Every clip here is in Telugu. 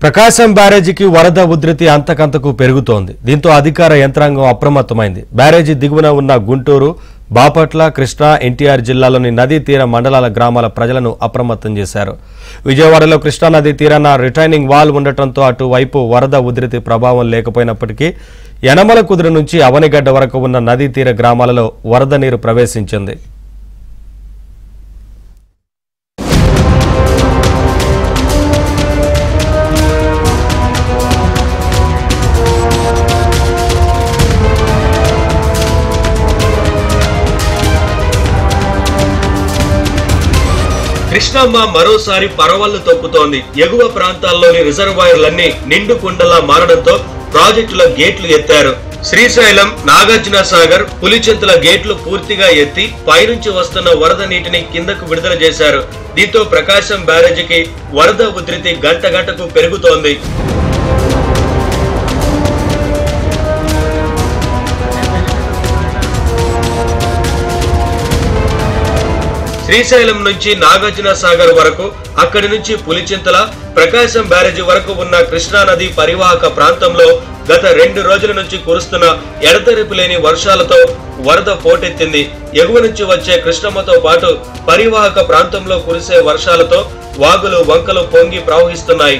ప్రకాశం బ్యారేజీకి వరద ఉధృతి అంతకంతకు పెరుగుతోంది. దీంతో అధికార యంత్రాంగం అప్రమత్తమైంది. బ్యారేజీ దిగువన ఉన్న గుంటూరు, బాపట్ల, కృష్ణా, ఎన్టీఆర్ జిల్లాలోని నదీ తీర మండలాల గ్రామాల ప్రజలను అప్రమత్తం చేశారు. విజయవాడలో కృష్ణా నదీ తీరాన రిటైనింగ్ వాల్ ఉండటంతో అటువైపు వరద ఉధృతి ప్రభావం లేకపోయినప్పటికీ యనమల కుదురు నుంచి అవనిగడ్డ వరకు ఉన్న నదీ తీర గ్రామాలలో వరద నీరు ప్రవేశించింది. కృష్ణమ్మ మరోసారి పరవళ్లు తొక్కుతోంది. ఎగువ ప్రాంతాల్లోని రిజర్వాయర్లన్నీ నిండు కుండలా మారడంతో ప్రాజెక్టుల గేట్లు ఎత్తారు. శ్రీశైలం, నాగార్జున సాగర్, పులిచింతల గేట్లు పూర్తిగా ఎత్తి పైనుంచి వస్తున్న వరద నీటిని కిందకు విడుదల చేశారు. దీంతో ప్రకాశం బ్యారేజీకి వరద ఉధృతి గంట గంటకు పెరుగుతోంది. శ్రీశైలం నుంచి నాగార్జున సాగర్ వరకు, అక్కడి నుంచి పులిచింతల, ప్రకాశం బ్యారేజీ వరకు ఉన్న కృష్ణా నది పరివాహక ప్రాంతంలో గత 2 రోజుల నుంచి కురుస్తున్న ఎడతెరిపి లేని వర్షాలతో వరద పోటెత్తింది. ఎగువ నుంచి వచ్చే కృష్ణమ్మతో పాటు పరివాహక ప్రాంతంలో కురిసే వర్షాలతో వాగులు, వంకలు పొంగి ప్రవహిస్తున్నాయి.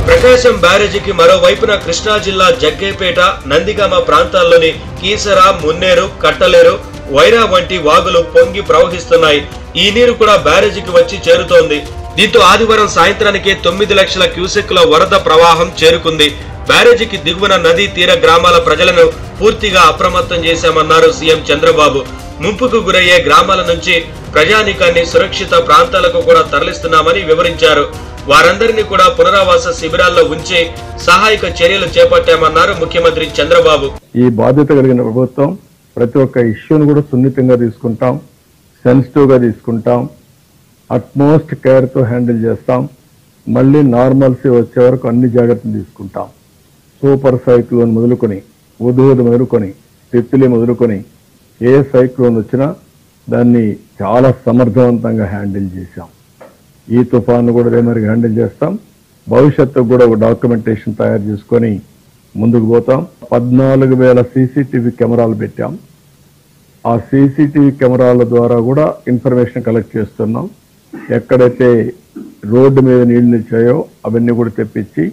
ప్రకాశం బ్యారేజీకి మరోవైపున కృష్ణా జిల్లా జగ్గేపేట, నందిగామ ప్రాంతాల్లోని కీసర, మున్నేరు, కట్టలేరు, వైరా వంటి వాగులు పొంగి ప్రవహిస్తున్నాయి. ఈ నీరు కూడా బ్యారేజీకి వచ్చి చేరుతోంది. దీంతో ఆదివారం సాయంత్రానికే 9 లక్షల క్యూసెక్కుల వరద ప్రవాహం చేరుకుంది. బ్యారేజీకి దిగువన నదీ తీర గ్రామాల ప్రజలను పూర్తిగా అప్రమత్తం చేశామన్నారు సీఎం చంద్రబాబు. ముంపుకు గురయ్యే గ్రామాల నుంచి ప్రజానీకాన్ని సురక్షిత ప్రాంతాలకు కూడా తరలిస్తున్నామని వివరించారు. వారందరినీ కూడా పునరావాస శిబిరాల్లో ఉంచి సహాయక చర్యలు చేపట్టామన్నారు ముఖ్యమంత్రి చంద్రబాబు. ఈ బాధ్యత కలిగిన ప్రభుత్వం ప్రతి ఒక్క ఇష్యూను కూడా సున్నితంగా తీసుకుంటాం, సెన్సిటివ్ గా తీసుకుంటాం, అట్మోస్ట్ కేర్ తో హ్యాండిల్ చేస్తాం. మళ్ళీ నార్మల్సీ వచ్చే వరకు అన్ని జాగ్రత్తలు తీసుకుంటాం. సూపర్ సైక్లోన్ మొదలుకొని, ఉదూద్ మొదలుకొని, తిత్లీ మొదలుకొని ఏ సైక్లోన్ వచ్చినా దాన్ని చాలా సమర్థవంతంగా హ్యాండిల్ చేశాం. ఈ తుఫాను కూడా అదే మరి హ్యాండిల్ చేస్తాం. భవిష్యత్తుకు కూడా ఒక డాక్యుమెంటేషన్ తయారు చేసుకొని ముందుకు పోతాం. 14,000 సీసీటీవీ కెమెరాలు పెట్టాం. ఆ సీసీటీవీ కెమెరాల ద్వారా కూడా ఇన్ఫర్మేషన్ కలెక్ట్ చేస్తున్నాం. ఎక్కడైతే రోడ్డు మీద నీళ్లు నిలిచాయో అవన్నీ కూడా తెప్పించి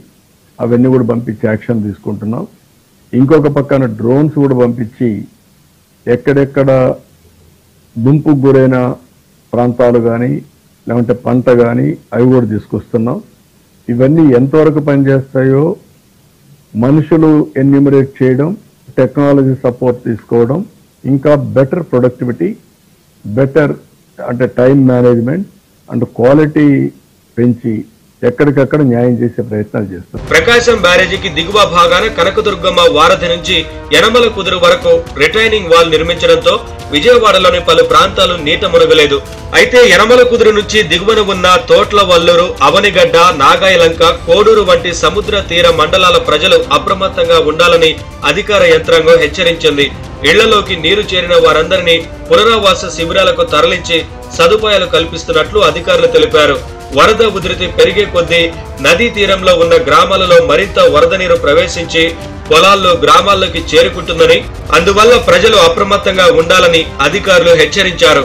అవన్నీ కూడా పంపించి యాక్షన్ తీసుకుంటున్నాం. ఇంకొక పక్కన డ్రోన్స్ కూడా పంపించి ఎక్కడెక్కడ ముంపుకు గురైన ప్రాంతాలు కానీ లేకుంటే పంట కానీ అవి కూడా తీసుకొస్తున్నాం. ఇవన్నీ ఎంతవరకు పనిచేస్తాయో మనుషులు ఎన్యూమరేట్ చేయడం, టెక్నాలజీ సపోర్ట్ తీసుకోవడం, ఇంకా బెటర్ ప్రొడక్టివిటీ, బెటర్ అంటే టైం మేనేజ్మెంట్ అండ్ క్వాలిటీ పెంచి ఎక్కడికక్కడ న్యాయం చేసే ప్రయత్నాలు చేస్తాం. ప్రకాశం బ్యారేజీకి దిగువ భాగాన కనకదుర్గమ్మ వారధి నుంచి యనమల కుదురు వరకు రిటైనింగ్ వాల్ నిర్మించడంతో విజయవాడలోని పలు ప్రాంతాలు నీట మునగలేదు. అయితే యనమల కుదురు నుంచి దిగువన ఉన్న తోట్ల వల్లూరు, అవనిగడ్డ, నాగాయలంక, కోడూరు వంటి సముద్ర తీర మండలాల ప్రజలు అప్రమత్తంగా ఉండాలని అధికార యంత్రాంగం హెచ్చరించింది. ఇళ్లలోకి నీరు చేరిన వారందరినీ పునరావాస శిబిరాలకు తరలించి సదుపాయాలు కల్పిస్తున్నట్లు అధికారులు తెలిపారు. వరద ఉధృతి పెరిగే కొద్దీ నదీ తీరంలో ఉన్న గ్రామాలలో మరింత వరద నీరు ప్రవేశించి పొలాల్లో, గ్రామాల్లోకి చేరుకుంటుందని, అందువల్ల ప్రజలు అప్రమత్తంగా ఉండాలని అధికారులు హెచ్చరించారు.